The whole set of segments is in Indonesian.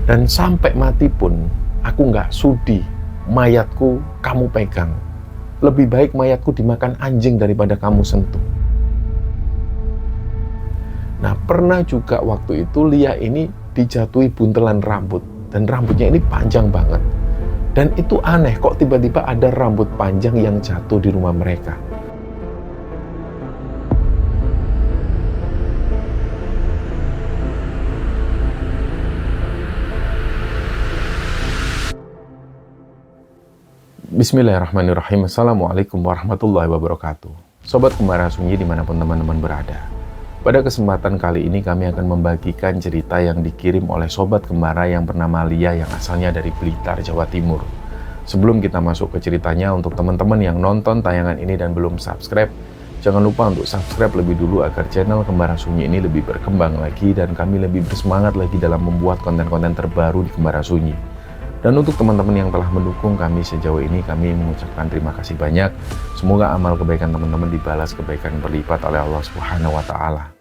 Dan sampai mati pun aku nggak sudi mayatku kamu pegang. Lebih baik mayatku dimakan anjing daripada kamu sentuh. Nah, pernah juga waktu itu Lia ini dijatuhi buntelan rambut. Dan rambutnya ini panjang banget. Dan itu aneh, kok tiba-tiba ada rambut panjang yang jatuh di rumah mereka. Bismillahirrahmanirrahim. Assalamualaikum warahmatullahi wabarakatuh. Sobat Kembara Sunyi dimanapun teman-teman berada. Pada kesempatan kali ini kami akan membagikan cerita yang dikirim oleh Sobat Kembara yang bernama Lia yang asalnya dari Blitar, Jawa Timur. Sebelum kita masuk ke ceritanya, untuk teman-teman yang nonton tayangan ini dan belum subscribe, jangan lupa untuk subscribe lebih dulu agar channel Kembara Sunyi ini lebih berkembang lagi dan kami lebih bersemangat lagi dalam membuat konten-konten terbaru di Kembara Sunyi. Dan untuk teman-teman yang telah mendukung kami sejauh ini, kami mengucapkan terima kasih banyak. Semoga amal kebaikan teman-teman dibalas kebaikan berlipat oleh Allah Subhanahu wa Ta'ala.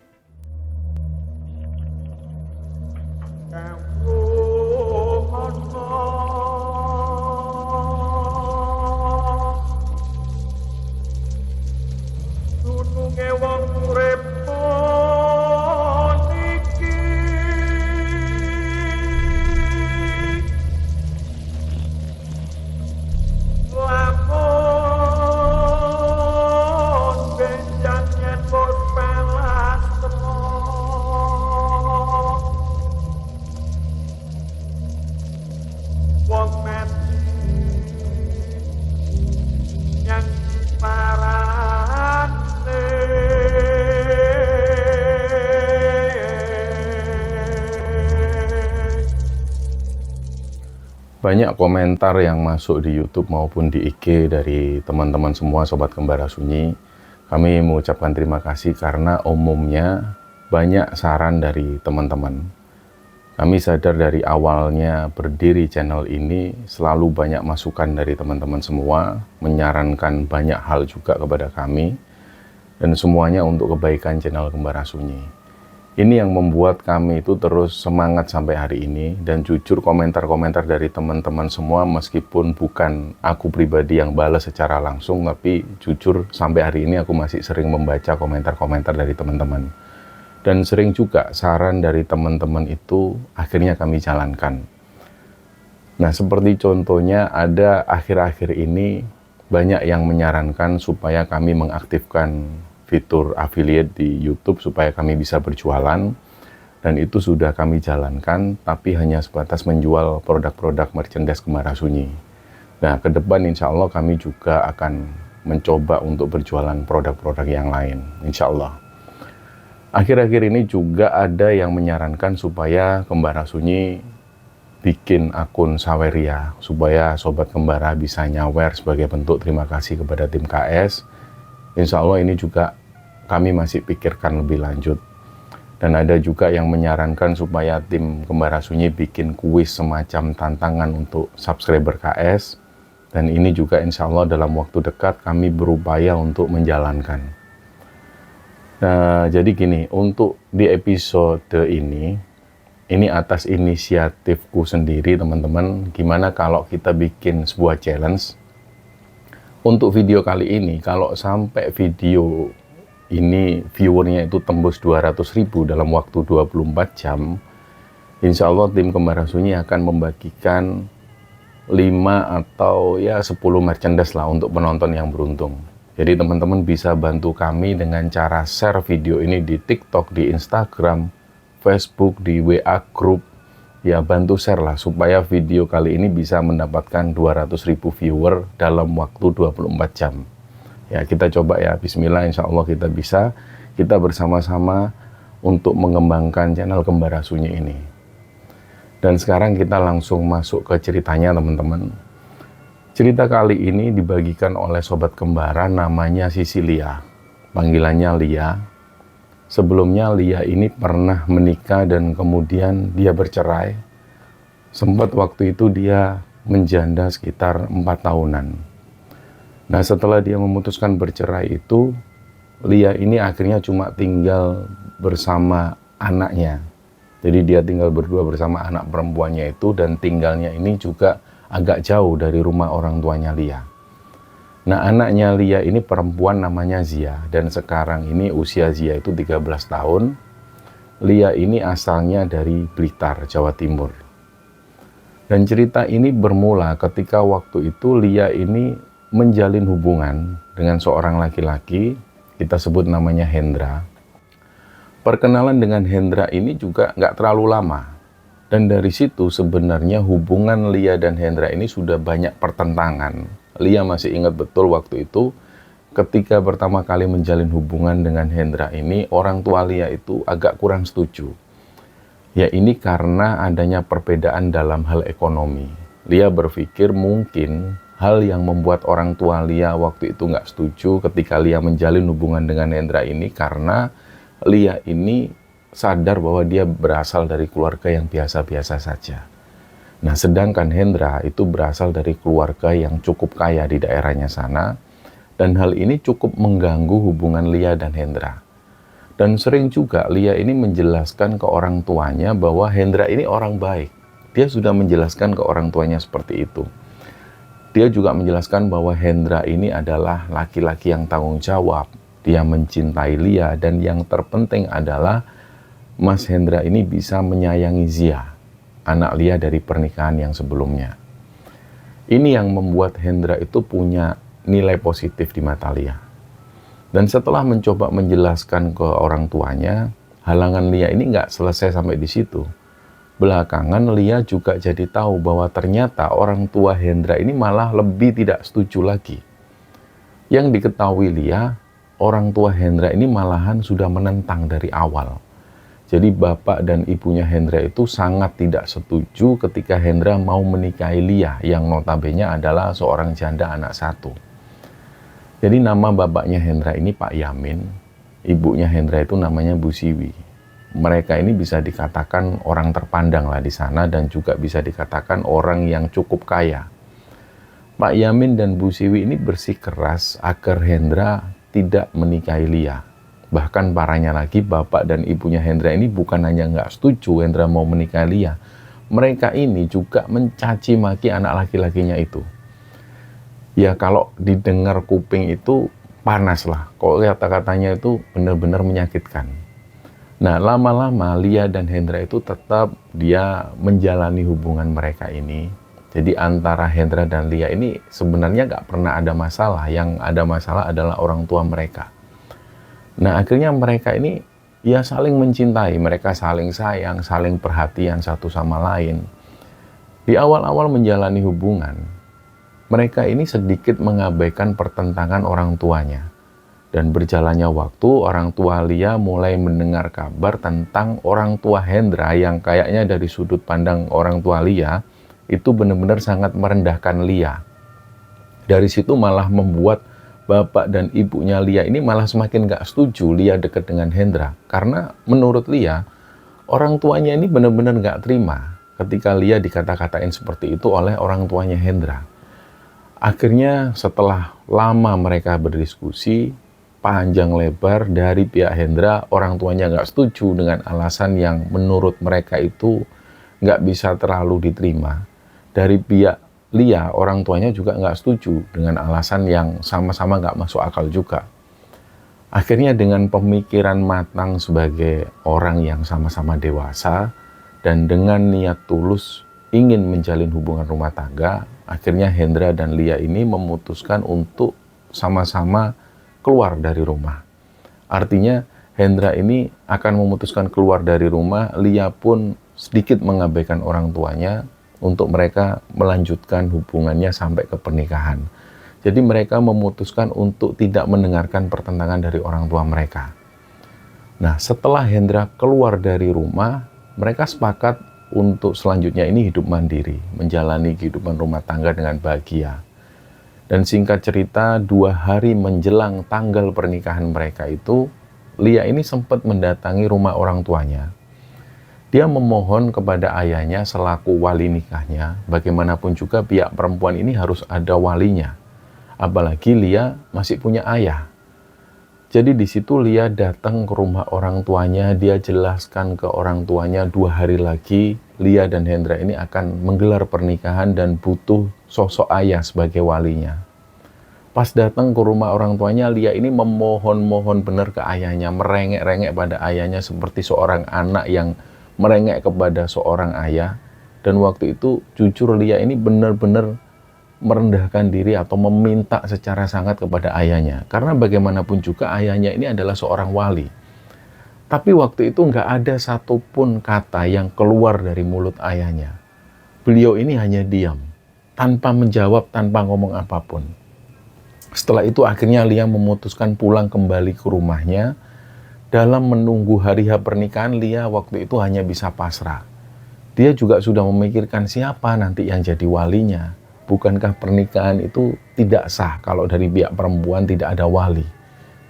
Banyak komentar yang masuk di YouTube maupun di IG dari teman-teman semua Sobat Kembara Sunyi. Kami mengucapkan terima kasih karena umumnya banyak saran dari teman-teman. Kami sadar dari awalnya berdiri channel ini selalu banyak masukan dari teman-teman semua, menyarankan banyak hal juga kepada kami, dan semuanya untuk kebaikan channel Kembara Sunyi. Ini yang membuat kami itu terus semangat sampai hari ini. Dan jujur komentar-komentar dari teman-teman semua, meskipun bukan aku pribadi yang balas secara langsung, tapi jujur sampai hari ini aku masih sering membaca komentar-komentar dari teman-teman. Dan sering juga saran dari teman-teman itu akhirnya kami jalankan. Nah, seperti contohnya ada akhir-akhir ini banyak yang menyarankan supaya kami mengaktifkan fitur affiliate di YouTube supaya kami bisa berjualan, dan itu sudah kami jalankan, tapi hanya sebatas menjual produk-produk merchandise Kembara Sunyi. Nah, ke depan insya Allah kami juga akan mencoba untuk berjualan produk-produk yang lain, insya Allah. Akhir-akhir ini juga ada yang menyarankan supaya Kembara Sunyi bikin akun Saweria, supaya Sobat Kembara bisa nyawer sebagai bentuk terima kasih kepada tim KS. Insya Allah ini juga kami masih pikirkan lebih lanjut. Dan ada juga yang menyarankan supaya tim Kembara Sunyi bikin kuis semacam tantangan untuk subscriber KS. Dan ini juga insya Allah dalam waktu dekat kami berupaya untuk menjalankan. Nah, jadi gini, untuk di episode ini atas inisiatifku sendiri teman-teman. Gimana kalau kita bikin sebuah challenge. Untuk video kali ini, kalau sampai video ini viewernya itu tembus 200.000 dalam waktu 24 jam, insya Allah tim Kembara Sunyi akan membagikan 5 atau ya 10 merchandise lah untuk penonton yang beruntung. Jadi teman-teman bisa bantu kami dengan cara share video ini di TikTok, di Instagram, Facebook, di WA Group. Ya, bantu share lah supaya video kali ini bisa mendapatkan 200.000 viewer dalam waktu 24 jam. Ya, kita coba ya, bismillah, insya Allah kita bisa. Kita bersama-sama untuk mengembangkan channel Kembara Sunyi ini. Dan sekarang kita langsung masuk ke ceritanya teman-teman. Cerita kali ini dibagikan oleh Sobat Kembara namanya Sisi Lia. Panggilannya Lia. Sebelumnya Lia ini pernah menikah dan kemudian dia bercerai. Sempat waktu itu dia menjanda sekitar 4 tahunan. Nah, setelah dia memutuskan bercerai itu, Lia ini akhirnya cuma tinggal bersama anaknya. Jadi dia tinggal berdua bersama anak perempuannya itu, dan tinggalnya ini juga agak jauh dari rumah orang tuanya Lia. Nah, anaknya Lia ini perempuan namanya Zia, dan sekarang ini usia Zia itu 13 tahun. Lia ini asalnya dari Blitar, Jawa Timur. Dan cerita ini bermula ketika waktu itu Lia ini menjalin hubungan dengan seorang laki-laki, kita sebut namanya Hendra. Perkenalan dengan Hendra ini juga nggak terlalu lama. Dan dari situ sebenarnya hubungan Lia dan Hendra ini sudah banyak pertentangan. Lia masih ingat betul waktu itu ketika pertama kali menjalin hubungan dengan Hendra ini, orang tua Lia itu agak kurang setuju. Ya, ini karena adanya perbedaan dalam hal ekonomi. Lia berpikir mungkin hal yang membuat orang tua Lia waktu itu nggak setuju ketika Lia menjalin hubungan dengan Hendra ini karena Lia ini sadar bahwa dia berasal dari keluarga yang biasa-biasa saja. Nah, sedangkan Hendra itu berasal dari keluarga yang cukup kaya di daerahnya sana, dan hal ini cukup mengganggu hubungan Lia dan Hendra. Dan sering juga Lia ini menjelaskan ke orang tuanya bahwa Hendra ini orang baik. Dia sudah menjelaskan ke orang tuanya seperti itu. Dia juga menjelaskan bahwa Hendra ini adalah laki-laki yang tanggung jawab. Dia mencintai Lia, dan yang terpenting adalah Mas Hendra ini bisa menyayangi Zia, anak Lia dari pernikahan yang sebelumnya. Ini yang membuat Hendra itu punya nilai positif di mata Lia. Dan setelah mencoba menjelaskan ke orang tuanya, halangan Lia ini nggak selesai sampai di situ. Belakangan Lia juga jadi tahu bahwa ternyata orang tua Hendra ini malah lebih tidak setuju lagi. Yang diketahui Lia, orang tua Hendra ini malahan sudah menentang dari awal. Jadi bapak dan ibunya Hendra itu sangat tidak setuju ketika Hendra mau menikahi Lia, yang notabene adalah seorang janda anak satu. Jadi nama bapaknya Hendra ini Pak Yamin, ibunya Hendra itu namanya Bu Siwi. Mereka ini bisa dikatakan orang terpandang lah di sana, dan juga bisa dikatakan orang yang cukup kaya. Pak Yamin dan Bu Siwi ini bersikeras agar Hendra tidak menikahi Lia. Bahkan parahnya lagi, bapak dan ibunya Hendra ini bukan hanya nggak setuju Hendra mau menikahi Lia, mereka ini juga mencaci maki anak laki-lakinya itu. Ya, kalau didengar kuping itu panas lah, kok kata-katanya itu benar-benar menyakitkan. Nah, lama-lama Lia dan Hendra itu tetap dia menjalani hubungan mereka ini. Jadi antara Hendra dan Lia ini sebenarnya nggak pernah ada masalah. Yang ada masalah adalah orang tua mereka. Nah, akhirnya mereka ini ya saling mencintai, mereka saling sayang, saling perhatian satu sama lain. Di awal-awal menjalani hubungan, mereka ini sedikit mengabaikan pertentangan orang tuanya. Dan berjalannya waktu, orang tua Lia mulai mendengar kabar tentang orang tua Hendra yang kayaknya dari sudut pandang orang tua Lia itu benar-benar sangat merendahkan Lia. Dari situ malah membuat bapak dan ibunya Lia ini malah semakin gak setuju Lia dekat dengan Hendra. Karena menurut Lia, orang tuanya ini benar-benar gak terima ketika Lia dikata-katain seperti itu oleh orang tuanya Hendra. Akhirnya setelah lama mereka berdiskusi panjang lebar, dari pihak Hendra, orang tuanya gak setuju dengan alasan yang menurut mereka itu gak bisa terlalu diterima. Dari pihak Lia, orang tuanya juga nggak setuju dengan alasan yang sama-sama nggak masuk akal juga. Akhirnya dengan pemikiran matang sebagai orang yang sama-sama dewasa dan dengan niat tulus ingin menjalin hubungan rumah tangga, akhirnya Hendra dan Lia ini memutuskan untuk sama-sama keluar dari rumah. Artinya Hendra ini akan memutuskan keluar dari rumah, Lia pun sedikit mengabaikan orang tuanya untuk mereka melanjutkan hubungannya sampai ke pernikahan. Jadi mereka memutuskan untuk tidak mendengarkan pertentangan dari orang tua mereka. Nah, setelah Hendra keluar dari rumah, mereka sepakat untuk selanjutnya ini hidup mandiri, menjalani kehidupan rumah tangga dengan bahagia. Dan singkat cerita, 2 hari menjelang tanggal pernikahan mereka itu, Lia ini sempat mendatangi rumah orang tuanya. Dia memohon kepada ayahnya selaku wali nikahnya, bagaimanapun juga pihak perempuan ini harus ada walinya. Apalagi Lia masih punya ayah. Jadi di situ Lia datang ke rumah orang tuanya, dia jelaskan ke orang tuanya 2 hari lagi Lia dan Hendra ini akan menggelar pernikahan dan butuh sosok ayah sebagai walinya. Pas datang ke rumah orang tuanya, Lia ini memohon-mohon benar ke ayahnya, merengek-rengek pada ayahnya seperti seorang anak yang merengek kepada seorang ayah. Dan waktu itu jujur Lia ini benar-benar merendahkan diri atau meminta secara sangat kepada ayahnya. Karena bagaimanapun juga ayahnya ini adalah seorang wali. Tapi waktu itu nggak ada satupun kata yang keluar dari mulut ayahnya. Beliau ini hanya diam, tanpa menjawab, tanpa ngomong apapun. Setelah itu akhirnya Lia memutuskan pulang kembali ke rumahnya. Dalam menunggu hari H pernikahan, Lia waktu itu hanya bisa pasrah. Dia juga sudah memikirkan siapa nanti yang jadi walinya. Bukankah pernikahan itu tidak sah kalau dari pihak perempuan tidak ada wali?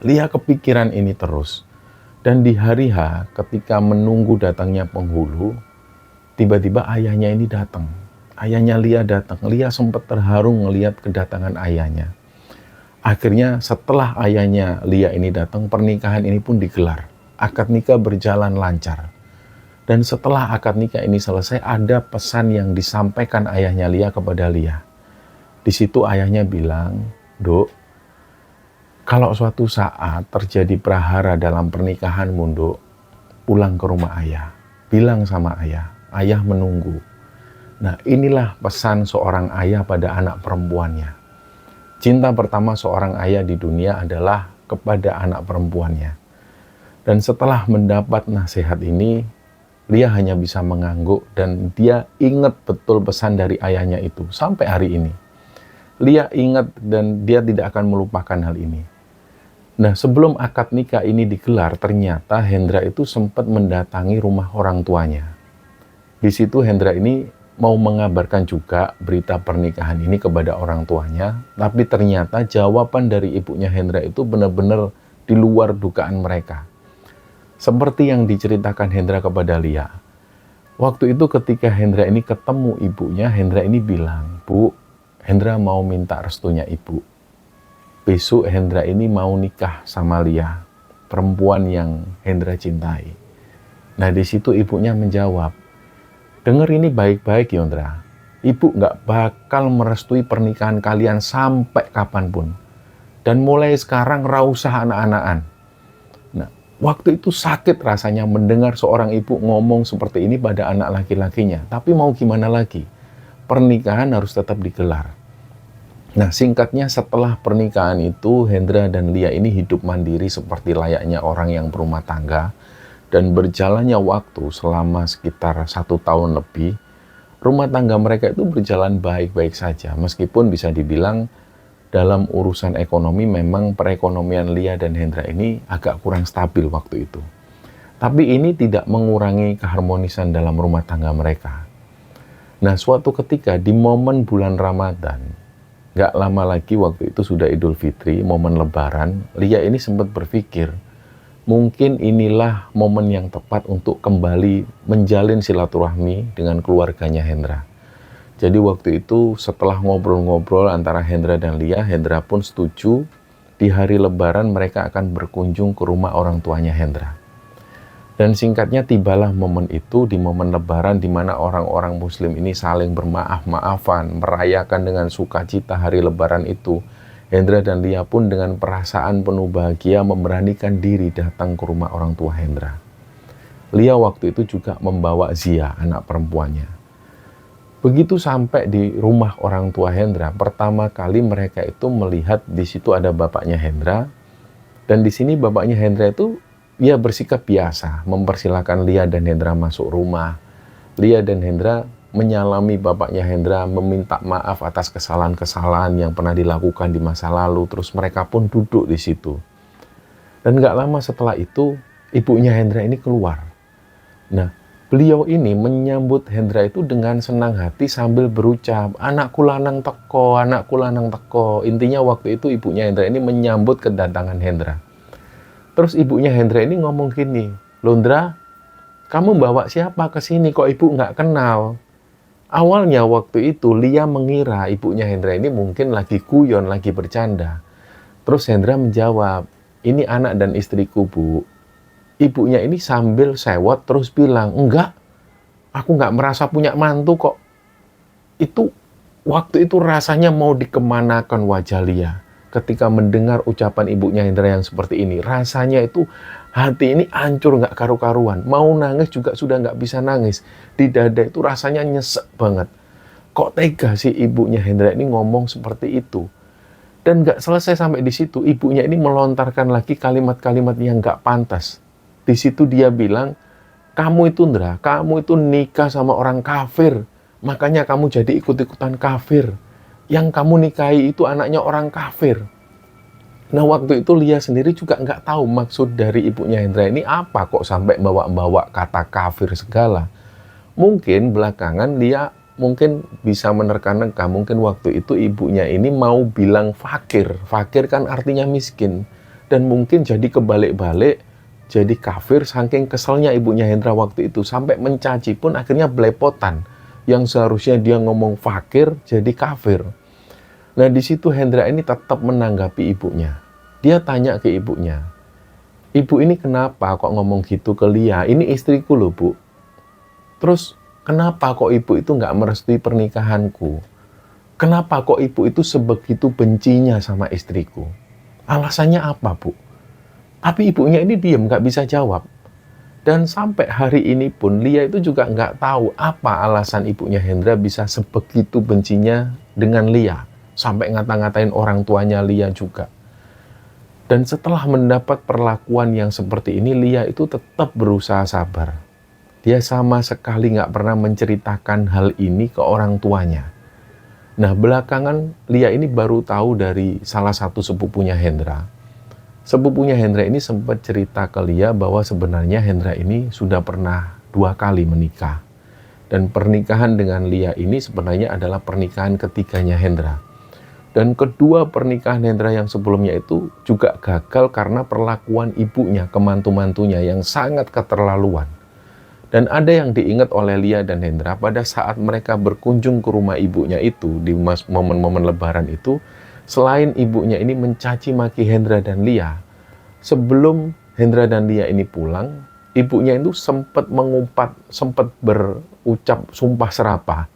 Lia kepikiran ini terus. Dan di hari H ketika menunggu datangnya penghulu, tiba-tiba ayahnya ini datang. Ayahnya Lia datang. Lia sempat terharu melihat kedatangan ayahnya. Akhirnya setelah ayahnya Lia ini datang, pernikahan ini pun digelar. Akad nikah berjalan lancar. Dan setelah akad nikah ini selesai, ada pesan yang disampaikan ayahnya Lia kepada Lia. Di situ ayahnya bilang, "Duk, kalau suatu saat terjadi prahara dalam pernikahanmu, Duk, pulang ke rumah ayah. Bilang sama ayah, ayah menunggu." Nah, inilah pesan seorang ayah pada anak perempuannya. Cinta pertama seorang ayah di dunia adalah kepada anak perempuannya. Dan setelah mendapat nasihat ini, Lia hanya bisa mengangguk dan dia ingat betul pesan dari ayahnya itu sampai hari ini. Lia ingat dan dia tidak akan melupakan hal ini. Nah, sebelum akad nikah ini digelar, ternyata Hendra itu sempat mendatangi rumah orang tuanya. Di situ Hendra ini mau mengabarkan juga berita pernikahan ini kepada orang tuanya, tapi ternyata jawaban dari ibunya Hendra itu benar-benar di luar dugaan mereka. Seperti yang diceritakan Hendra kepada Lia. Waktu itu ketika Hendra ini ketemu ibunya, Hendra ini bilang, "Bu, Hendra mau minta restunya ibu. Besok Hendra ini mau nikah sama Lia, perempuan yang Hendra cintai." Nah, di situ ibunya menjawab, "Dengar ini baik-baik, Hendra. Ibu nggak bakal merestui pernikahan kalian sampai kapanpun. Dan mulai sekarang nggak usah anak-anakan." Nah, waktu itu sakit rasanya mendengar seorang ibu ngomong seperti ini pada anak laki-lakinya. Tapi mau gimana lagi? Pernikahan harus tetap digelar. Nah, singkatnya setelah pernikahan itu, Hendra dan Lia ini hidup mandiri seperti layaknya orang yang berumah tangga. Dan berjalannya waktu selama sekitar 1 tahun lebih, rumah tangga mereka itu berjalan baik-baik saja. Meskipun bisa dibilang dalam urusan ekonomi memang perekonomian Lia dan Hendra ini agak kurang stabil waktu itu. Tapi ini tidak mengurangi keharmonisan dalam rumah tangga mereka. Nah, suatu ketika di momen bulan Ramadan, gak lama lagi waktu itu sudah Idul Fitri, momen Lebaran, Lia ini sempat berpikir, mungkin inilah momen yang tepat untuk kembali menjalin silaturahmi dengan keluarganya Hendra. Jadi waktu itu setelah ngobrol-ngobrol antara Hendra dan Lia, Hendra pun setuju di hari Lebaran mereka akan berkunjung ke rumah orang tuanya Hendra. Dan singkatnya tibalah momen itu, di momen Lebaran di mana orang-orang Muslim ini saling bermaaf-maafan, merayakan dengan sukacita hari Lebaran itu. Hendra dan Lia pun dengan perasaan penuh bahagia memberanikan diri datang ke rumah orang tua Hendra. Lia waktu itu juga membawa Zia, anak perempuannya. Begitu sampai di rumah orang tua Hendra, pertama kali mereka itu melihat di situ ada bapaknya Hendra. Dan di sini bapaknya Hendra itu ia bersikap biasa, mempersilahkan Lia dan Hendra masuk rumah. Lia dan Hendra menyalami bapaknya Hendra, meminta maaf atas kesalahan-kesalahan yang pernah dilakukan di masa lalu. Terus mereka pun duduk di situ. Dan gak lama setelah itu, ibunya Hendra ini keluar. Nah, beliau ini menyambut Hendra itu dengan senang hati sambil berucap, "Anakku lanang teko, anakku lanang teko." Intinya waktu itu ibunya Hendra ini menyambut kedatangan Hendra. Terus ibunya Hendra ini ngomong gini, "Londra, kamu bawa siapa ke sini? Kok ibu nggak kenal?" Awalnya waktu itu Lia mengira ibunya Hendra ini mungkin lagi guyon, lagi bercanda. Terus Hendra menjawab, ini anak dan istriku, Bu. Ibunya ini sambil sewot terus bilang, enggak, aku nggak merasa punya mantu kok. Itu waktu itu rasanya mau dikemanakan wajah Lia. Ketika mendengar ucapan ibunya Hendra yang seperti ini, rasanya itu hati ini hancur nggak karu-karuan. Mau nangis juga sudah nggak bisa nangis. Di dada itu rasanya nyesek banget. Kok tega sih ibunya Hendra ini ngomong seperti itu? Dan nggak selesai sampai di situ, ibunya ini melontarkan lagi kalimat-kalimat yang nggak pantas. Di situ dia bilang, kamu itu Ndra, kamu itu nikah sama orang kafir. Makanya kamu jadi ikut-ikutan kafir. Yang kamu nikahi itu anaknya orang kafir. Nah waktu itu Lia sendiri juga nggak tahu maksud dari ibunya Hendra ini apa kok sampai bawa-bawa kata kafir segala. Mungkin belakangan Lia mungkin bisa menerka-nerka, mungkin waktu itu ibunya ini mau bilang fakir. Fakir kan artinya miskin. Dan mungkin jadi kebalik-balik, jadi kafir saking keselnya ibunya Hendra waktu itu. Sampai mencaci pun akhirnya belepotan. Yang seharusnya dia ngomong fakir, jadi kafir. Nah di situ Hendra ini tetap menanggapi ibunya. Dia tanya ke ibunya, ibu ini kenapa kok ngomong gitu ke Lia? Ini istriku loh, Bu. Terus kenapa kok ibu itu nggak merestui pernikahanku? Kenapa kok ibu itu sebegitu bencinya sama istriku? Alasannya apa, Bu? Tapi ibunya ini diam, nggak bisa jawab. Dan sampai hari ini pun Lia itu juga nggak tahu apa alasan ibunya Hendra bisa sebegitu bencinya dengan Lia. Sampai ngata-ngatain orang tuanya Lia juga. Dan setelah mendapat perlakuan yang seperti ini, Lia itu tetap berusaha sabar. Dia sama sekali nggak pernah menceritakan hal ini ke orang tuanya. Nah, belakangan Lia ini baru tahu dari salah satu sepupunya Hendra. Sepupunya Hendra ini sempat cerita ke Lia bahwa sebenarnya Hendra ini sudah pernah 2 kali menikah. Dan pernikahan dengan Lia ini sebenarnya adalah pernikahan ketiganya Hendra. Dan kedua pernikahan Hendra yang sebelumnya itu juga gagal karena perlakuan ibunya ke mantu-mantunya yang sangat keterlaluan. Dan ada yang diingat oleh Lia dan Hendra pada saat mereka berkunjung ke rumah ibunya itu di momen-momen lebaran itu, selain ibunya ini mencaci maki Hendra dan Lia, sebelum Hendra dan Lia ini pulang, ibunya itu sempat berucap sumpah serapah.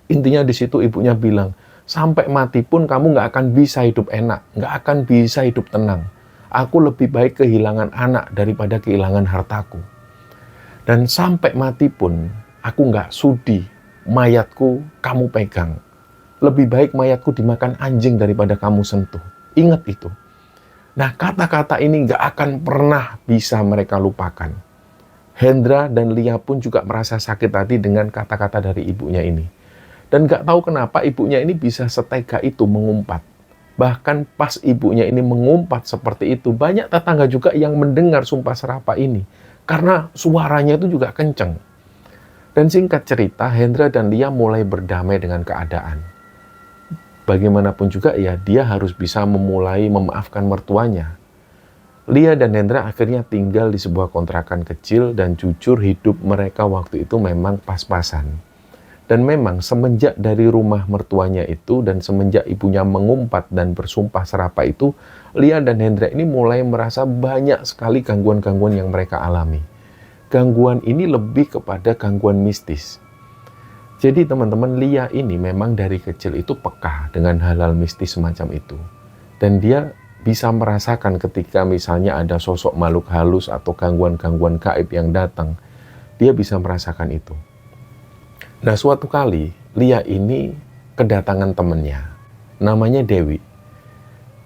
Intinya di situ ibunya bilang, sampai mati pun kamu nggak akan bisa hidup enak, nggak akan bisa hidup tenang. Aku lebih baik kehilangan anak daripada kehilangan hartaku. Dan sampai mati pun aku nggak sudi mayatku kamu pegang. Lebih baik mayatku dimakan anjing daripada kamu sentuh. Ingat itu. Nah kata-kata ini nggak akan pernah bisa mereka lupakan. Hendra dan Lia pun juga merasa sakit hati dengan kata-kata dari ibunya ini. Dan gak tahu kenapa ibunya ini bisa setega itu mengumpat. Bahkan pas ibunya ini mengumpat seperti itu, banyak tetangga juga yang mendengar sumpah serapah ini. Karena suaranya itu juga kenceng. Dan singkat cerita, Hendra dan Lia mulai berdamai dengan keadaan. Bagaimanapun juga ya, dia harus bisa memulai memaafkan mertuanya. Lia dan Hendra akhirnya tinggal di sebuah kontrakan kecil dan jujur hidup mereka waktu itu memang pas-pasan. Dan memang semenjak dari rumah mertuanya itu dan semenjak ibunya mengumpat dan bersumpah serapah itu, Lia dan Hendra ini mulai merasa banyak sekali gangguan-gangguan yang mereka alami. Gangguan ini lebih kepada gangguan mistis. Jadi teman-teman, Lia ini memang dari kecil itu peka dengan hal-hal mistis semacam itu. Dan dia bisa merasakan ketika misalnya ada sosok makhluk halus atau gangguan-gangguan gaib yang datang, dia bisa merasakan itu. Nah, suatu kali, Lia ini kedatangan temannya. Namanya Dewi.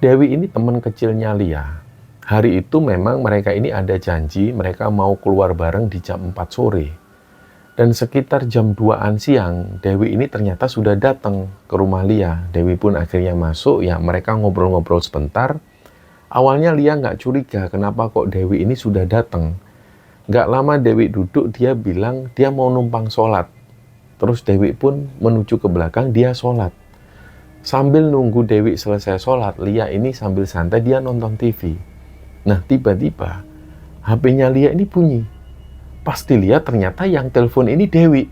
Dewi ini teman kecilnya Lia. Hari itu memang mereka ini ada janji, mereka mau keluar bareng di jam 4 sore. Dan sekitar jam 2-an siang, Dewi ini ternyata sudah datang ke rumah Lia. Dewi pun akhirnya masuk, ya mereka ngobrol-ngobrol sebentar. Awalnya Lia nggak curiga, kenapa kok Dewi ini sudah datang. Nggak lama Dewi duduk, dia bilang dia mau numpang sholat. Terus Dewi pun menuju ke belakang, dia sholat. Sambil nunggu Dewi selesai sholat, Lia ini sambil santai, dia nonton TV. Nah, tiba-tiba HP-nya Lia ini bunyi. Pas dilihat ternyata yang telepon ini Dewi.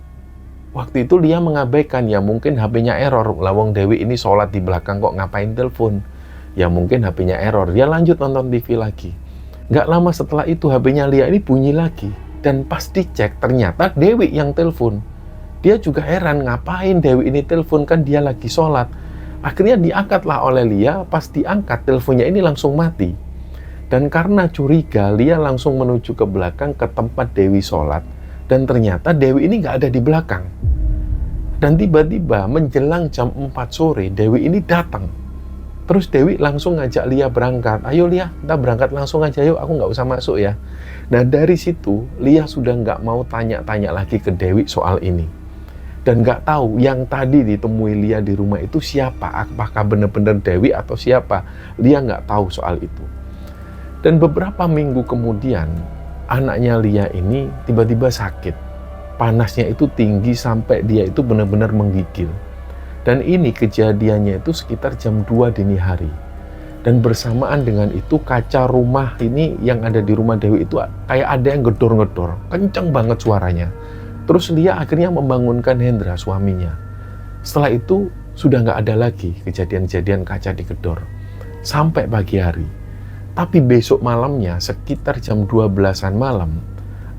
Waktu itu Lia mengabaikan, ya mungkin HP-nya error. Lawang Dewi ini sholat di belakang kok ngapain telepon. Ya mungkin HP-nya error, dia lanjut nonton TV lagi. Nggak lama setelah itu HP-nya Lia ini bunyi lagi. Dan pas dicek ternyata Dewi yang telepon. Dia juga heran, ngapain Dewi ini telepon, kan dia lagi sholat. Akhirnya diangkatlah oleh Lia, pas diangkat teleponnya ini langsung mati. Dan karena curiga, Lia langsung menuju ke belakang ke tempat Dewi sholat. Dan ternyata Dewi ini nggak ada di belakang. Dan tiba-tiba menjelang jam 4 sore, Dewi ini datang. Terus Dewi langsung ngajak Lia berangkat. Ayo Lia, kita berangkat langsung aja yuk, aku nggak usah masuk ya. Nah dari situ, Lia sudah nggak mau tanya-tanya lagi ke Dewi soal ini. Dan nggak tahu yang tadi ditemui Lia di rumah itu siapa. Apakah benar-benar Dewi atau siapa. Lia nggak tahu soal itu. Dan beberapa minggu kemudian, anaknya Lia ini tiba-tiba sakit. Panasnya itu tinggi sampai dia itu benar-benar menggigil. Dan ini kejadiannya itu sekitar jam 2 dini hari. Dan bersamaan dengan itu kaca rumah ini yang ada di rumah Dewi itu kayak ada yang gedor-gedor. Kenceng banget suaranya. Terus Lia akhirnya membangunkan Hendra, suaminya. Setelah itu sudah nggak ada lagi kejadian-kejadian kaca digedor. Sampai pagi hari. Tapi besok malamnya sekitar jam 12-an malam,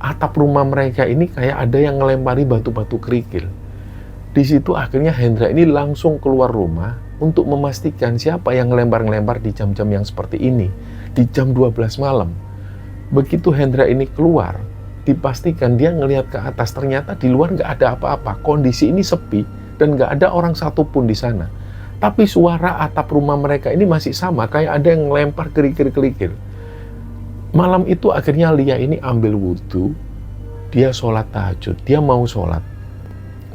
atap rumah mereka ini kayak ada yang ngelempari batu-batu kerikil. Di situ akhirnya Hendra ini langsung keluar rumah untuk memastikan siapa yang ngelempar-ngelempar di jam-jam yang seperti ini, di jam 12 malam. Begitu Hendra ini keluar, dipastikan dia ngelihat ke atas, ternyata di luar nggak ada apa-apa, kondisi ini sepi dan nggak ada orang satupun di sana. Tapi suara atap rumah mereka ini masih sama, kayak ada yang ngelempar kerikil-kerikil. Malam itu akhirnya Lia ini ambil wudhu, dia sholat tahajud, dia mau sholat.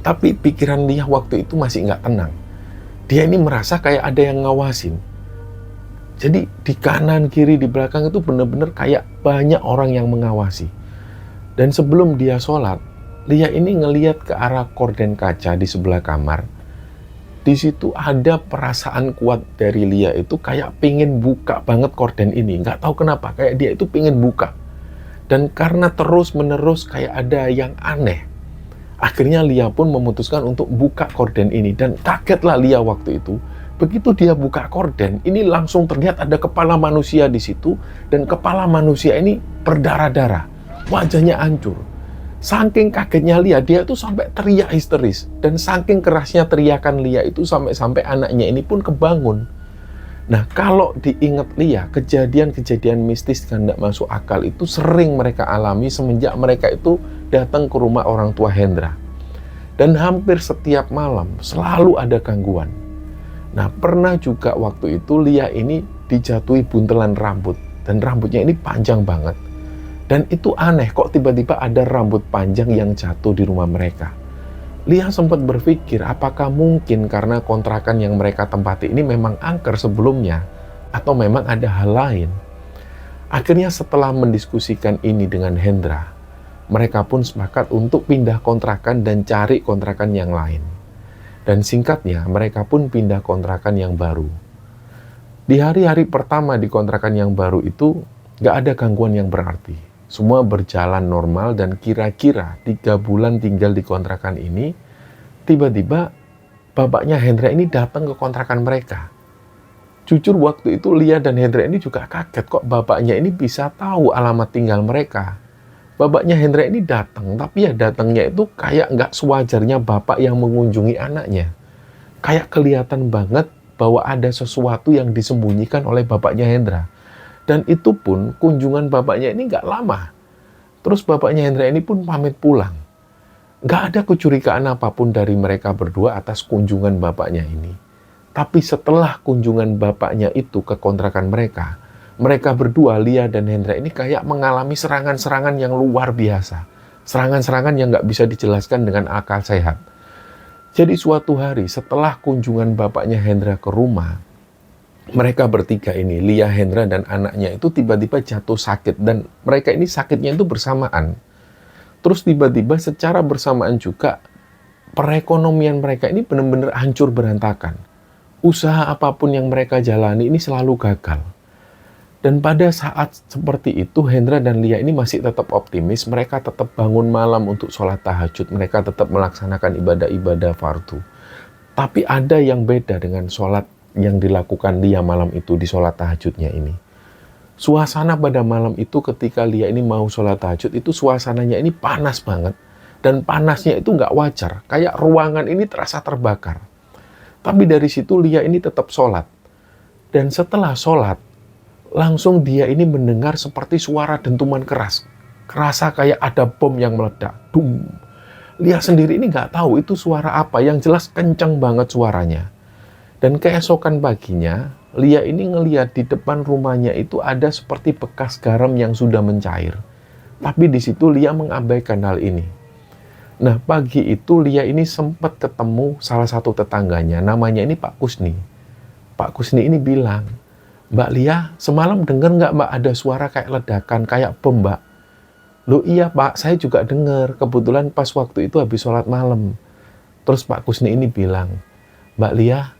Tapi pikiran Lia waktu itu masih nggak tenang. Dia ini merasa kayak ada yang ngawasin. Jadi di kanan, kiri, di belakang itu benar-benar kayak banyak orang yang mengawasi. Dan sebelum dia sholat, Lia ini ngelihat ke arah korden kaca di sebelah kamar. Di situ ada perasaan kuat dari Lia itu kayak pingin buka banget korden ini. Nggak tahu kenapa, kayak dia itu pingin buka. Dan karena terus-menerus kayak ada yang aneh, akhirnya Lia pun memutuskan untuk buka korden ini. Dan kagetlah Lia waktu itu. Begitu dia buka korden, ini langsung terlihat ada kepala manusia di situ. Dan kepala manusia ini berdarah-darah. Wajahnya hancur. Saking kagetnya Lia, dia itu sampai teriak histeris. Dan saking kerasnya teriakan Lia itu sampai-sampai anaknya ini pun kebangun. Nah, kalau diingat Lia, kejadian-kejadian mistis yang tidak masuk akal itu sering mereka alami semenjak mereka itu datang ke rumah orang tua Hendra. Dan hampir setiap malam selalu ada gangguan. Nah, pernah juga waktu itu Lia ini dijatuhi buntelan rambut. Dan rambutnya ini panjang banget. Dan itu aneh, kok tiba-tiba ada rambut panjang yang jatuh di rumah mereka. Lia sempat berpikir, apakah mungkin karena kontrakan yang mereka tempati ini memang angker sebelumnya, atau memang ada hal lain. Akhirnya setelah mendiskusikan ini dengan Hendra, mereka pun sepakat untuk pindah kontrakan dan cari kontrakan yang lain. Dan singkatnya, mereka pun pindah kontrakan yang baru. Di hari-hari pertama di kontrakan yang baru itu, nggak ada gangguan yang berarti. Semua berjalan normal dan kira-kira 3 bulan tinggal di kontrakan ini, tiba-tiba bapaknya Hendra ini datang ke kontrakan mereka. Jujur waktu itu Lia dan Hendra ini juga kaget kok bapaknya ini bisa tahu alamat tinggal mereka. Bapaknya Hendra ini datang, tapi ya datangnya itu kayak nggak sewajarnya bapak yang mengunjungi anaknya. Kayak kelihatan banget bahwa ada sesuatu yang disembunyikan oleh bapaknya Hendra. Dan itu pun kunjungan bapaknya ini nggak lama. Terus bapaknya Hendra ini pun pamit pulang. Nggak ada kecurigaan apapun dari mereka berdua atas kunjungan bapaknya ini. Tapi setelah kunjungan bapaknya itu ke kontrakan mereka, mereka berdua, Lia dan Hendra ini kayak mengalami serangan-serangan yang luar biasa. Serangan-serangan yang nggak bisa dijelaskan dengan akal sehat. Jadi suatu hari setelah kunjungan bapaknya Hendra ke rumah, mereka bertiga ini, Lia, Hendra, dan anaknya itu tiba-tiba jatuh sakit. Dan mereka ini sakitnya itu bersamaan. Terus tiba-tiba secara bersamaan juga, perekonomian mereka ini benar-benar hancur berantakan. Usaha apapun yang mereka jalani ini selalu gagal. Dan pada saat seperti itu, Hendra dan Lia ini masih tetap optimis. Mereka tetap bangun malam untuk sholat tahajud. Mereka tetap melaksanakan ibadah-ibadah fardu. Tapi ada yang beda dengan sholat yang dilakukan Lia malam itu di sholat tahajudnya ini. Suasana pada malam itu ketika Lia ini mau sholat tahajud itu suasananya ini panas banget. Dan panasnya itu nggak wajar, kayak ruangan ini terasa terbakar. Tapi dari situ Lia ini tetap sholat. Dan setelah sholat, langsung dia ini mendengar seperti suara dentuman keras. Kerasa kayak ada bom yang meledak. Dum. Lia sendiri ini nggak tahu itu suara apa, yang jelas kenceng banget suaranya. Dan keesokan paginya, Lia ini ngelihat di depan rumahnya itu ada seperti bekas garam yang sudah mencair. Tapi di situ Lia mengabaikan hal ini. Nah, pagi itu Lia ini sempat ketemu salah satu tetangganya, namanya ini Pak Kusni. Pak Kusni ini bilang, "Mbak Lia, semalam dengar nggak Mbak ada suara kayak ledakan, kayak bom Mbak?" "Loh iya Pak, saya juga dengar. Kebetulan pas waktu itu habis sholat malam." Terus Pak Kusni ini bilang, "Mbak Lia,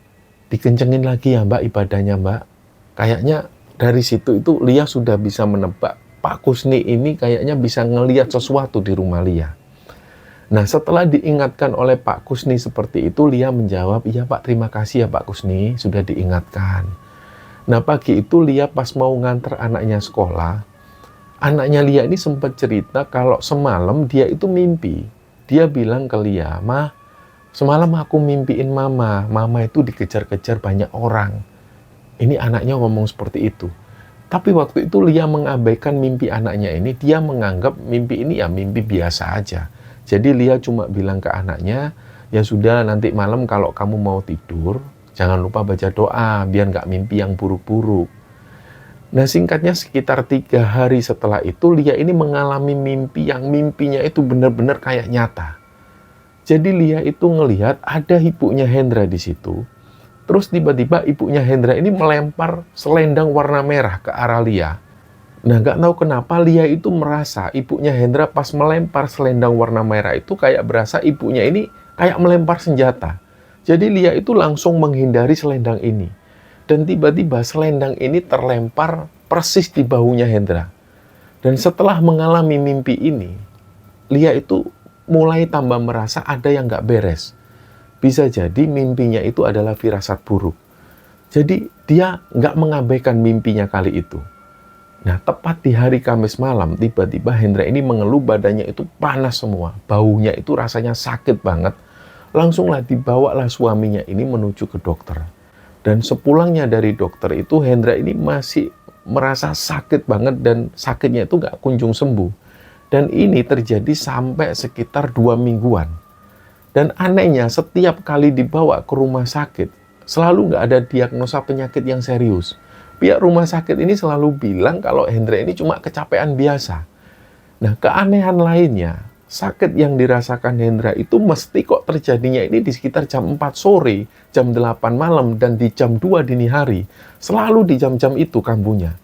dikencengin lagi ya Mbak ibadahnya Mbak." Kayaknya dari situ itu Lia sudah bisa menebak Pak Kusni ini kayaknya bisa ngelihat sesuatu di rumah Lia. Nah, setelah diingatkan oleh Pak Kusni seperti itu, Lia menjawab, "Iya Pak, terima kasih ya Pak Kusni, sudah diingatkan." Nah, pagi itu Lia pas mau nganter anaknya sekolah, anaknya Lia ini sempat cerita kalau semalam dia itu mimpi. Dia bilang ke Lia, "Mah, semalam aku mimpiin mama itu dikejar-kejar banyak orang." Ini anaknya ngomong seperti itu. Tapi waktu itu Lia mengabaikan mimpi anaknya ini, dia menganggap mimpi ini ya mimpi biasa aja. Jadi Lia cuma bilang ke anaknya, "Ya sudah, nanti malam kalau kamu mau tidur, jangan lupa baca doa, biar nggak mimpi yang buruk-buruk." Nah, singkatnya sekitar 3 hari setelah itu, Lia ini mengalami mimpi yang mimpinya itu benar-benar kayak nyata. Jadi Lia itu ngelihat ada ibunya Hendra di situ. Terus tiba-tiba ibunya Hendra ini melempar selendang warna merah ke arah Lia. Nah, nggak tahu kenapa Lia itu merasa ibunya Hendra pas melempar selendang warna merah itu kayak berasa ibunya ini kayak melempar senjata. Jadi Lia itu langsung menghindari selendang ini. Dan tiba-tiba selendang ini terlempar persis di bahunya Hendra. Dan setelah mengalami mimpi ini, Lia itu mulai tambah merasa ada yang nggak beres. Bisa jadi mimpinya itu adalah firasat buruk. Jadi dia nggak mengabaikan mimpinya kali itu. Nah, tepat di hari Kamis malam, tiba-tiba Hendra ini mengeluh badannya itu panas semua. Baunya itu rasanya sakit banget. Langsunglah dibawalah suaminya ini menuju ke dokter. Dan sepulangnya dari dokter itu, Hendra ini masih merasa sakit banget dan sakitnya itu nggak kunjung sembuh. Dan ini terjadi sampai sekitar 2 mingguan. Dan anehnya, setiap kali dibawa ke rumah sakit, selalu nggak ada diagnosa penyakit yang serius. Pihak rumah sakit ini selalu bilang kalau Hendra ini cuma kecapean biasa. Nah, keanehan lainnya, sakit yang dirasakan Hendra itu mesti kok terjadinya ini di sekitar jam 4 sore, jam 8 malam, dan di jam 2 dini hari. Selalu di jam-jam itu kambuhnya.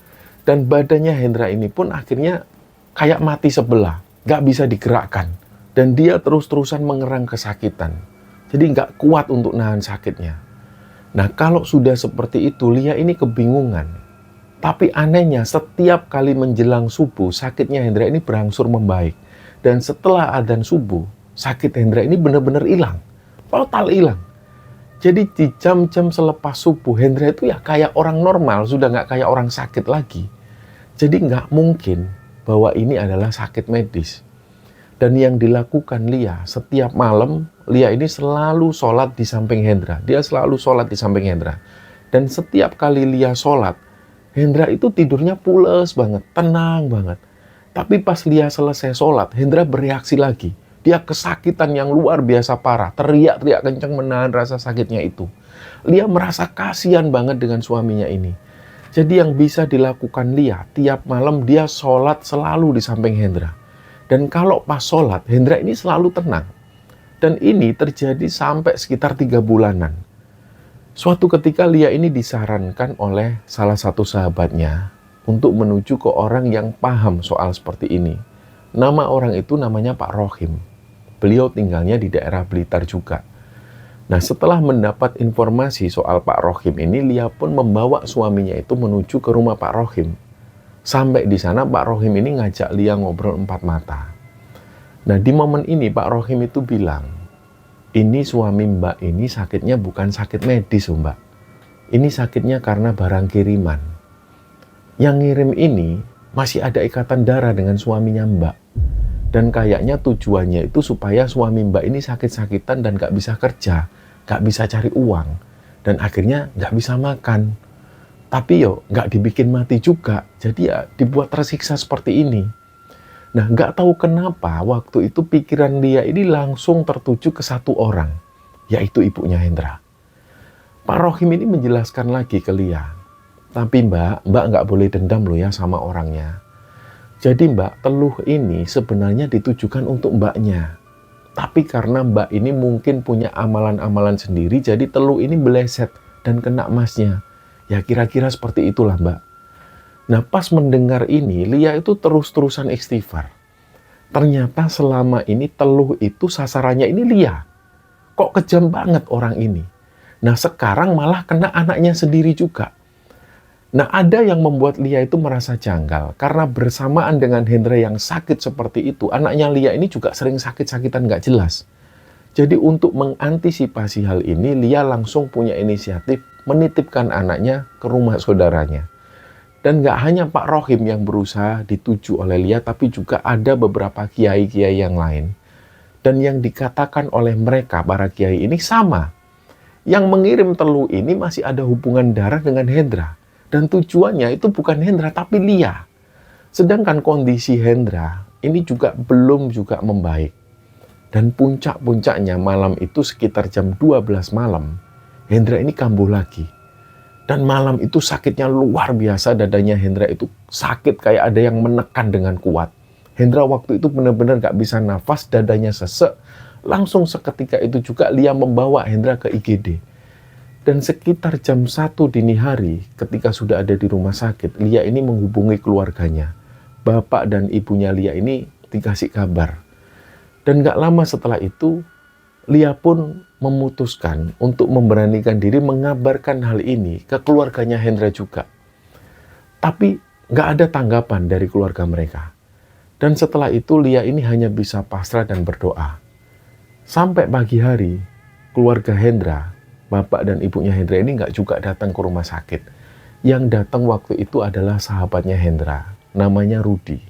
Dan badannya Hendra ini pun akhirnya kayak mati sebelah, nggak bisa digerakkan. Dan dia terus-terusan mengerang kesakitan. Jadi nggak kuat untuk nahan sakitnya. Nah, kalau sudah seperti itu, Lia ini kebingungan. Tapi anehnya, setiap kali menjelang subuh, sakitnya Hendra ini berangsur membaik. Dan setelah adzan subuh, sakit Hendra ini benar-benar hilang. Total hilang. Jadi di jam-jam selepas subuh, Hendra itu ya kayak orang normal, sudah nggak kayak orang sakit lagi. Jadi nggak mungkin bahwa ini adalah sakit medis. Dan yang dilakukan Lia, setiap malam, Lia ini selalu sholat di samping Hendra. Dia selalu sholat di samping Hendra. Dan setiap kali Lia sholat, Hendra itu tidurnya pules banget, tenang banget. Tapi pas Lia selesai sholat, Hendra bereaksi lagi. Dia kesakitan yang luar biasa parah, teriak-teriak kencang menahan rasa sakitnya itu. Lia merasa kasihan banget dengan suaminya ini. Jadi yang bisa dilakukan Lia, tiap malam dia sholat selalu di samping Hendra. Dan kalau pas sholat, Hendra ini selalu tenang. Dan ini terjadi sampai sekitar 3 bulanan. Suatu ketika Lia ini disarankan oleh salah satu sahabatnya untuk menuju ke orang yang paham soal seperti ini. Nama orang itu namanya Pak Rohim. Beliau tinggalnya di daerah Blitar juga. Nah, setelah mendapat informasi soal Pak Rohim ini, Lia pun membawa suaminya itu menuju ke rumah Pak Rohim. Sampai di sana Pak Rohim ini ngajak Lia ngobrol 4 mata. Nah, di momen ini Pak Rohim itu bilang, "Ini suami Mbak ini sakitnya bukan sakit medis, Mbak. ini sakitnya karena barang kiriman. Yang ngirim ini masih ada ikatan darah dengan suaminya Mbak. Dan kayaknya tujuannya itu supaya suami Mbak ini sakit-sakitan dan gak bisa kerja, gak bisa cari uang, dan akhirnya gak bisa makan. Tapi yo gak dibikin mati juga, jadi ya dibuat tersiksa seperti ini. Nah, gak tahu kenapa waktu itu pikiran Lia ini langsung tertuju ke satu orang, yaitu ibunya Hendra. Pak Rohim ini menjelaskan lagi ke Lia, tapi Mbak nggak boleh dendam loh ya sama orangnya. Jadi Mbak, teluh ini sebenarnya ditujukan untuk Mbaknya. Tapi karena Mbak ini mungkin punya amalan-amalan sendiri, jadi teluh ini beleset dan kena Masnya. Ya kira-kira seperti itulah Mbak. Nah pas mendengar ini, Lia itu terus-terusan istighfar. Ternyata selama ini teluh itu sasarannya ini Lia. Kok kejam banget orang ini. Nah sekarang malah kena anaknya sendiri juga. Nah, ada yang membuat Lia itu merasa janggal, karena bersamaan dengan Hendra yang sakit seperti itu, anaknya Lia ini juga sering sakit-sakitan nggak jelas. Jadi untuk mengantisipasi hal ini, Lia langsung punya inisiatif menitipkan anaknya ke rumah saudaranya. Dan nggak hanya Pak Rohim yang berusaha dituju oleh Lia, tapi juga ada beberapa kiai-kiai yang lain. Dan yang dikatakan oleh mereka, para kiai ini sama. Yang mengirim teluh ini masih ada hubungan darah dengan Hendra. Dan tujuannya itu bukan Hendra, tapi Lia. Sedangkan kondisi Hendra ini juga belum juga membaik. Dan puncak-puncaknya malam itu sekitar jam 12 malam, Hendra ini kambuh lagi. Dan malam itu sakitnya luar biasa, dadanya Hendra itu sakit kayak ada yang menekan dengan kuat. Hendra waktu itu benar-benar gak bisa nafas, dadanya sesek. Langsung seketika itu juga Lia membawa Hendra ke IGD. Dan sekitar jam 1 dini hari, ketika sudah ada di rumah sakit, Lia ini menghubungi keluarganya. Bapak dan ibunya Lia ini dikasih kabar. Dan gak lama setelah itu, Lia pun memutuskan untuk memberanikan diri mengabarkan hal ini ke keluarganya Hendra juga. Tapi gak ada tanggapan dari keluarga mereka. Dan setelah itu Lia ini hanya bisa pasrah dan berdoa. Sampai pagi hari, keluarga Hendra, bapak dan ibunya Hendra ini nggak juga datang ke rumah sakit. Yang datang waktu itu adalah sahabatnya Hendra, namanya Rudi.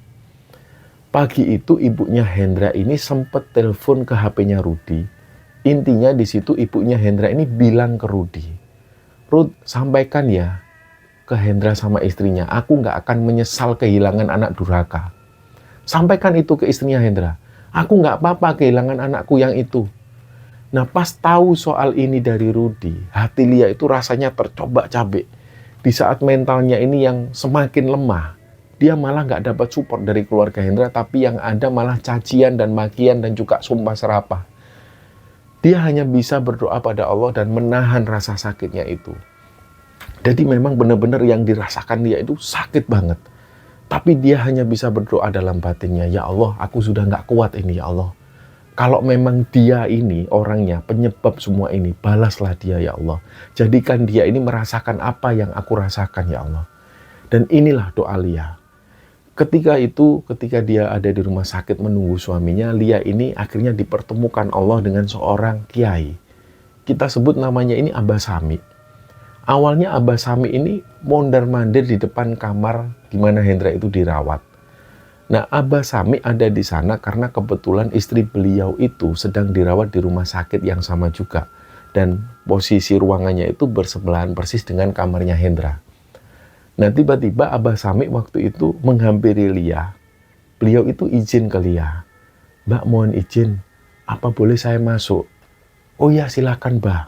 Pagi itu ibunya Hendra ini sempat telepon ke HP-nya Rudi. Intinya di situ ibunya Hendra ini bilang ke Rudi, Rud, sampaikan ya ke Hendra sama istrinya, aku nggak akan menyesal kehilangan anak durhaka. Sampaikan itu ke istrinya Hendra, aku nggak apa-apa kehilangan anakku yang itu. Nah pas tahu soal ini dari Rudi, hati Lia itu rasanya tercobak-cabik. Di saat mentalnya ini yang semakin lemah, dia malah nggak dapat support dari keluarga Hendra, tapi yang ada malah cacian dan makian dan juga sumpah serapah. Dia hanya bisa berdoa pada Allah dan menahan rasa sakitnya itu. Jadi memang benar-benar yang dirasakan dia itu sakit banget. Tapi dia hanya bisa berdoa dalam batinnya, ya Allah, aku sudah nggak kuat ini ya Allah. Kalau memang dia ini orangnya penyebab semua ini, balaslah dia ya Allah. Jadikan dia ini merasakan apa yang aku rasakan ya Allah. Dan inilah doa Lia. Ketika dia ada di rumah sakit menunggu suaminya, Lia ini akhirnya dipertemukan Allah dengan seorang kiai. Kita sebut namanya ini Abah Sami. Awalnya Abah Sami ini mondar-mandir di depan kamar di mana Hendra itu dirawat. Nah, Abah Sami ada di sana karena kebetulan istri beliau itu sedang dirawat di rumah sakit yang sama juga. Dan posisi ruangannya itu bersebelahan persis dengan kamarnya Hendra. Nah, tiba-tiba Abah Sami waktu itu menghampiri Lia. Beliau itu izin ke Lia. Mbak, mohon izin, apa boleh saya masuk? Oh ya, silakan Mbak.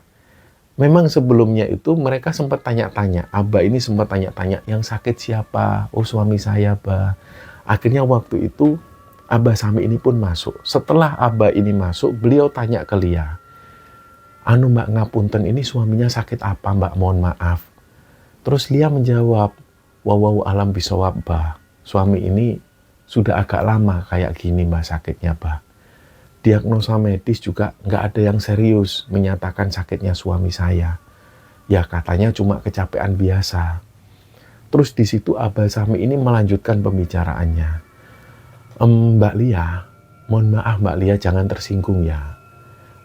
Memang sebelumnya itu mereka sempat tanya-tanya. Abah ini sempat tanya-tanya, yang sakit siapa? Oh, suami saya, Mbak. Akhirnya waktu itu Abah Sami ini pun masuk. Setelah Abah ini masuk, beliau tanya ke Lia, anu Mbak ngapunten, ini suaminya sakit apa Mbak, mohon maaf. Terus Lia menjawab, wawahu alam bisawab Mbak, suami ini sudah agak lama kayak gini Mbak sakitnya Mbak. Diagnosa medis juga nggak ada yang serius menyatakan sakitnya suami saya. Ya katanya cuma kecapean biasa. Terus di situ Abah Sami ini melanjutkan pembicaraannya. Mbak Lia, mohon maaf Mbak Lia jangan tersinggung ya.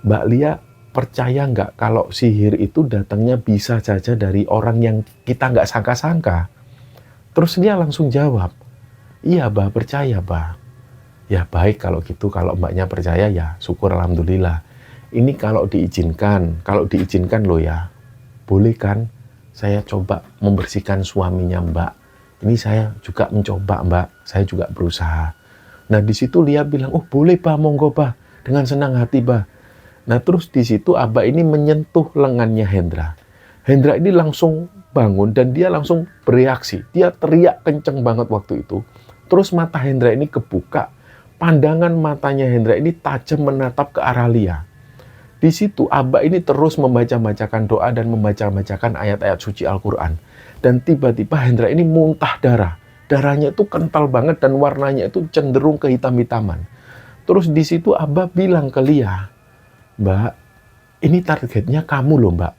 Mbak Lia percaya nggak kalau sihir itu datangnya bisa saja dari orang yang kita nggak sangka-sangka? Terus Lia langsung jawab, iya Bah, percaya Bah. Ya baik kalau gitu, kalau mbaknya percaya ya syukur alhamdulillah. Ini kalau diizinkan loh ya, boleh kan saya coba membersihkan suaminya mbak. Ini saya juga mencoba mbak, saya juga berusaha. Nah di situ Lia bilang, oh boleh Bah, monggo Bah, dengan senang hati Bah. Nah terus di situ Abah ini menyentuh lengannya Hendra. Hendra ini langsung bangun dan dia langsung bereaksi. Dia teriak kenceng banget waktu itu. Terus mata Hendra ini kebuka. Pandangan matanya Hendra ini tajam menatap ke arah Lia. Di situ Abah ini terus membaca-bacakan doa dan membaca-bacakan ayat-ayat suci Al-Quran. Dan tiba-tiba Hendra ini muntah darah. Darahnya itu kental banget dan warnanya itu cenderung kehitam-hitaman. Terus di situ Abah bilang ke Lia, Mbak, ini targetnya kamu loh Mbak.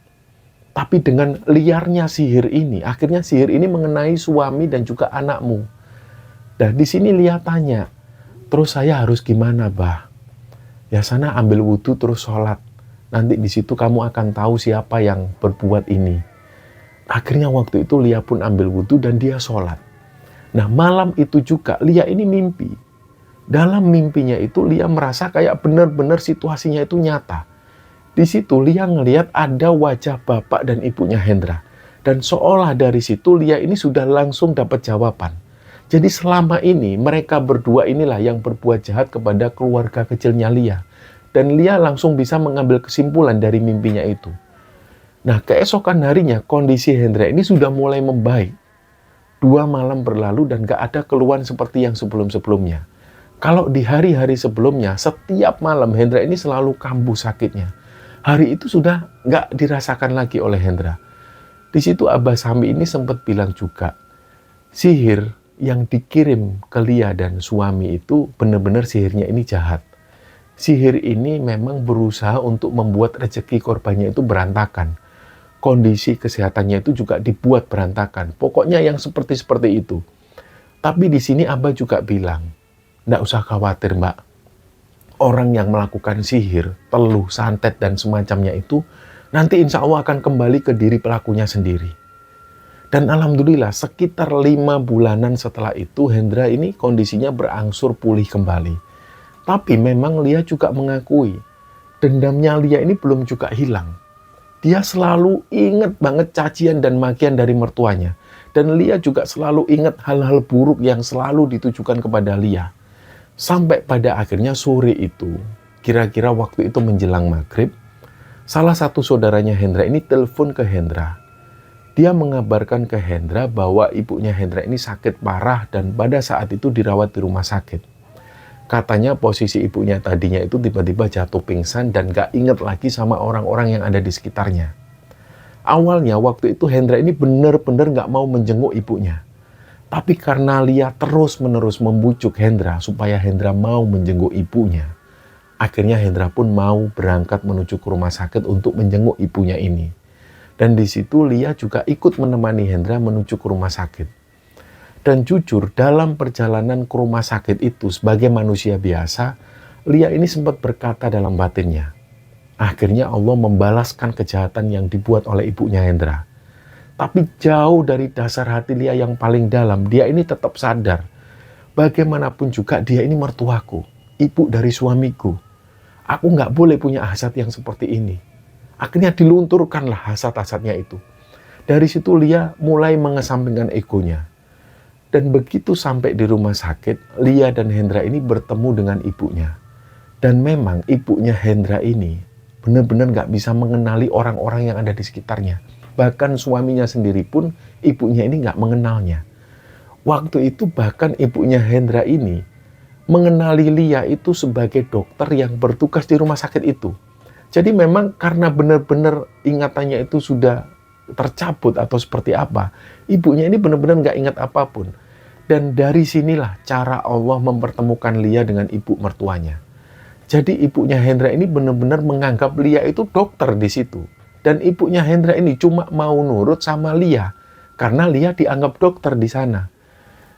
Tapi dengan liarnya sihir ini, akhirnya sihir ini mengenai suami dan juga anakmu. Dan di sini Lia tanya, terus saya harus gimana Bah? Ya sana ambil wudhu terus sholat. Nanti di situ kamu akan tahu siapa yang berbuat ini. Akhirnya waktu itu Lia pun ambil wudhu dan dia sholat. Nah malam itu juga Lia ini mimpi. Dalam mimpinya itu Lia merasa kayak benar-benar situasinya itu nyata. Di situ Lia ngelihat ada wajah bapak dan ibunya Hendra. Dan seolah dari situ Lia ini sudah langsung dapat jawaban. Jadi selama ini mereka berdua inilah yang berbuat jahat kepada keluarga kecilnya Lia. Dan Lia langsung bisa mengambil kesimpulan dari mimpinya itu. Nah keesokan harinya kondisi Hendra ini sudah mulai membaik. 2 malam berlalu dan gak ada keluhan seperti yang sebelum-sebelumnya. Kalau di hari-hari sebelumnya, setiap malam Hendra ini selalu kambuh sakitnya. Hari itu sudah gak dirasakan lagi oleh Hendra. Di situ Abah Sami ini sempat bilang juga, sihir yang dikirim ke Lia dan suami itu benar-benar sihirnya ini jahat. Sihir ini memang berusaha untuk membuat rezeki korbannya itu berantakan. Kondisi kesehatannya itu juga dibuat berantakan. Pokoknya yang seperti itu. Tapi di sini Abah juga bilang, nggak usah khawatir Mbak. Orang yang melakukan sihir, teluh, santet, dan semacamnya itu nanti insya Allah akan kembali ke diri pelakunya sendiri. Dan alhamdulillah sekitar 5 bulanan setelah itu Hendra ini kondisinya berangsur pulih kembali. Tapi memang Lia juga mengakui dendamnya Lia ini belum juga hilang. Dia selalu ingat banget cacian dan makian dari mertuanya. Dan Lia juga selalu ingat hal-hal buruk yang selalu ditujukan kepada Lia. Sampai pada akhirnya sore itu, kira-kira waktu itu menjelang maghrib, salah satu saudaranya Hendra ini telepon ke Hendra. Dia mengabarkan ke Hendra bahwa ibunya Hendra ini sakit parah dan pada saat itu dirawat di rumah sakit. Katanya posisi ibunya tadinya itu tiba-tiba jatuh pingsan dan gak inget lagi sama orang-orang yang ada di sekitarnya. Awalnya waktu itu Hendra ini benar-benar gak mau menjenguk ibunya. Tapi karena Lia terus-menerus membujuk Hendra supaya Hendra mau menjenguk ibunya, akhirnya Hendra pun mau berangkat menuju ke rumah sakit untuk menjenguk ibunya ini. Dan di situ Lia juga ikut menemani Hendra menuju ke rumah sakit. Dan jujur dalam perjalanan ke rumah sakit itu sebagai manusia biasa, Lia ini sempat berkata dalam batinnya, akhirnya Allah membalaskan kejahatan yang dibuat oleh ibunya Hendra. Tapi jauh dari dasar hati Lia yang paling dalam, dia ini tetap sadar. Bagaimanapun juga dia ini mertuaku, ibu dari suamiku. Aku nggak boleh punya hasad yang seperti ini. Akhirnya dilunturkanlah hasad-hasadnya itu. Dari situ Lia mulai mengesampingkan egonya. Dan begitu sampai di rumah sakit, Lia dan Hendra ini bertemu dengan ibunya. Dan memang ibunya Hendra ini benar-benar gak bisa mengenali orang-orang yang ada di sekitarnya. Bahkan suaminya sendiri pun ibunya ini gak mengenalnya. Waktu itu bahkan ibunya Hendra ini mengenali Lia itu sebagai dokter yang bertugas di rumah sakit itu. Jadi memang karena benar-benar ingatannya itu sudah tercabut atau seperti apa, ibunya ini benar-benar nggak ingat apapun. Dan dari sinilah cara Allah mempertemukan Lia dengan ibu mertuanya. Jadi ibunya Hendra ini benar-benar menganggap Lia itu dokter di situ. Dan ibunya Hendra ini cuma mau nurut sama Lia karena Lia dianggap dokter di sana.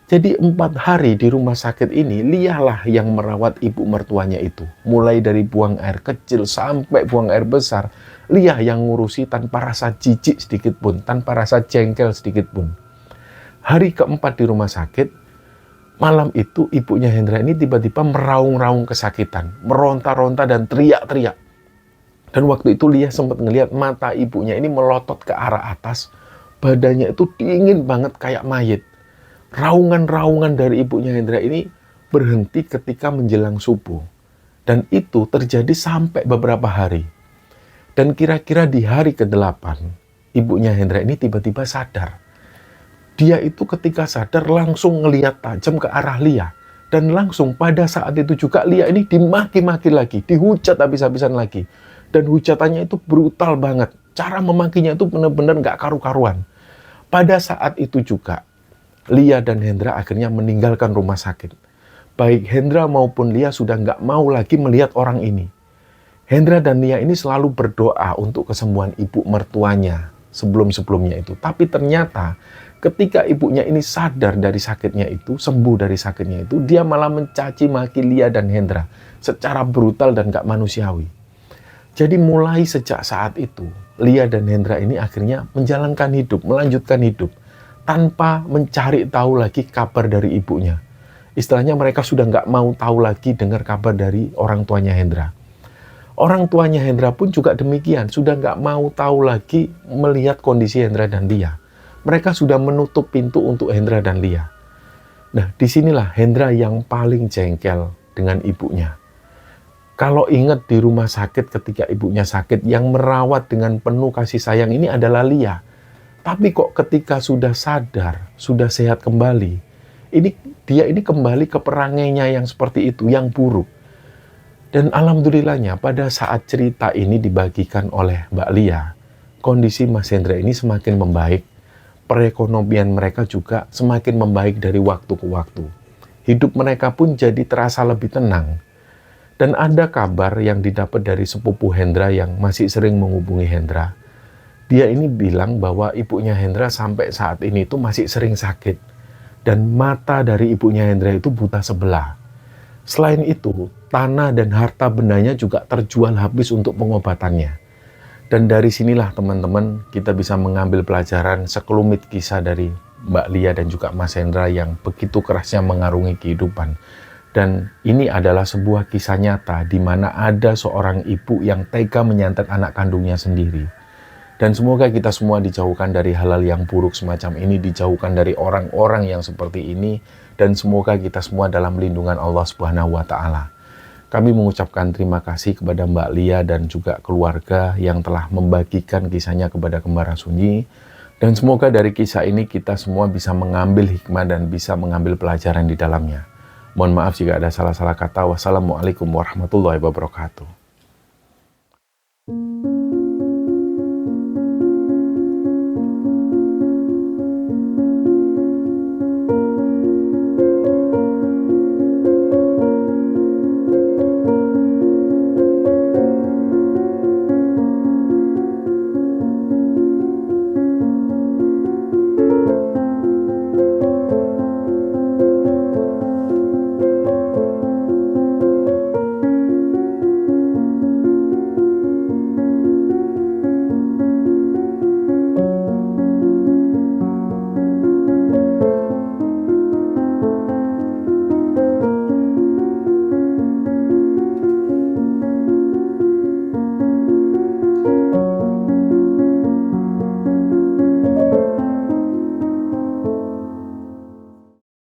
Jadi 4 hari di rumah sakit ini, Lia lah yang merawat ibu mertuanya itu. Mulai dari buang air kecil sampai buang air besar, Lia yang ngurusi tanpa rasa jijik sedikit pun, tanpa rasa jengkel sedikit pun. Hari keempat di rumah sakit, malam itu ibunya Hendra ini tiba-tiba meraung-raung kesakitan, meronta-ronta dan teriak-teriak. Dan waktu itu Lia sempat ngelihat mata ibunya ini melotot ke arah atas, badannya itu dingin banget kayak mayit. Raungan-raungan dari ibunya Hendra ini berhenti ketika menjelang subuh. Dan itu terjadi sampai beberapa hari. Dan kira-kira di hari ke-8, ibunya Hendra ini tiba-tiba sadar. Dia itu ketika sadar langsung ngelihat tajam ke arah Lia. Dan langsung pada saat itu juga Lia ini dimaki-maki lagi, dihujat habis-habisan lagi. Dan hujatannya itu brutal banget. Cara memakinya itu benar-benar gak karu-karuan. Pada saat itu juga, Lia dan Hendra akhirnya meninggalkan rumah sakit. Baik Hendra maupun Lia sudah nggak mau lagi melihat orang ini. Hendra dan Lia ini selalu berdoa untuk kesembuhan ibu mertuanya sebelum-sebelumnya itu. Tapi ternyata ketika ibunya ini sadar dari sakitnya itu, sembuh dari sakitnya itu, dia malah mencaci maki Lia dan Hendra secara brutal dan nggak manusiawi. Jadi mulai sejak saat itu, Lia dan Hendra ini akhirnya menjalankan hidup, melanjutkan hidup, tanpa mencari tahu lagi kabar dari ibunya. Istilahnya mereka sudah nggak mau tahu lagi dengar kabar dari orang tuanya Hendra. Orang tuanya Hendra pun juga demikian, sudah nggak mau tahu lagi melihat kondisi Hendra dan Lia. Mereka sudah menutup pintu untuk Hendra dan Lia. Nah, disinilah Hendra yang paling jengkel dengan ibunya. Kalau ingat di rumah sakit ketika ibunya sakit, yang merawat dengan penuh kasih sayang ini adalah Lia. Tapi kok ketika sudah sadar, sudah sehat kembali, dia ini kembali ke perangainya yang seperti itu, yang buruk. Dan alhamdulillahnya pada saat cerita ini dibagikan oleh Mbak Lia, kondisi Mas Hendra ini semakin membaik, perekonomian mereka juga semakin membaik dari waktu ke waktu. Hidup mereka pun jadi terasa lebih tenang. Dan ada kabar yang didapat dari sepupu Hendra yang masih sering menghubungi Hendra. Dia ini bilang bahwa ibunya Hendra sampai saat ini itu masih sering sakit. Dan mata dari ibunya Hendra itu buta sebelah. Selain itu, tanah dan harta bendanya juga terjual habis untuk pengobatannya. Dan dari sinilah teman-teman kita bisa mengambil pelajaran sekelumit kisah dari Mbak Lia dan juga Mas Hendra yang begitu kerasnya mengarungi kehidupan. Dan ini adalah sebuah kisah nyata di mana ada seorang ibu yang tega menyantet anak kandungnya sendiri. Dan semoga kita semua dijauhkan dari hal-hal yang buruk semacam ini, dijauhkan dari orang-orang yang seperti ini, dan semoga kita semua dalam lindungan Allah Subhanahu wa Ta'ala. Kami mengucapkan terima kasih kepada Mbak Lia dan juga keluarga yang telah membagikan kisahnya kepada Kembara Sunyi. Dan semoga dari kisah ini kita semua bisa mengambil hikmah dan bisa mengambil pelajaran di dalamnya. Mohon maaf jika ada salah-salah kata. Wassalamualaikum warahmatullahi wabarakatuh.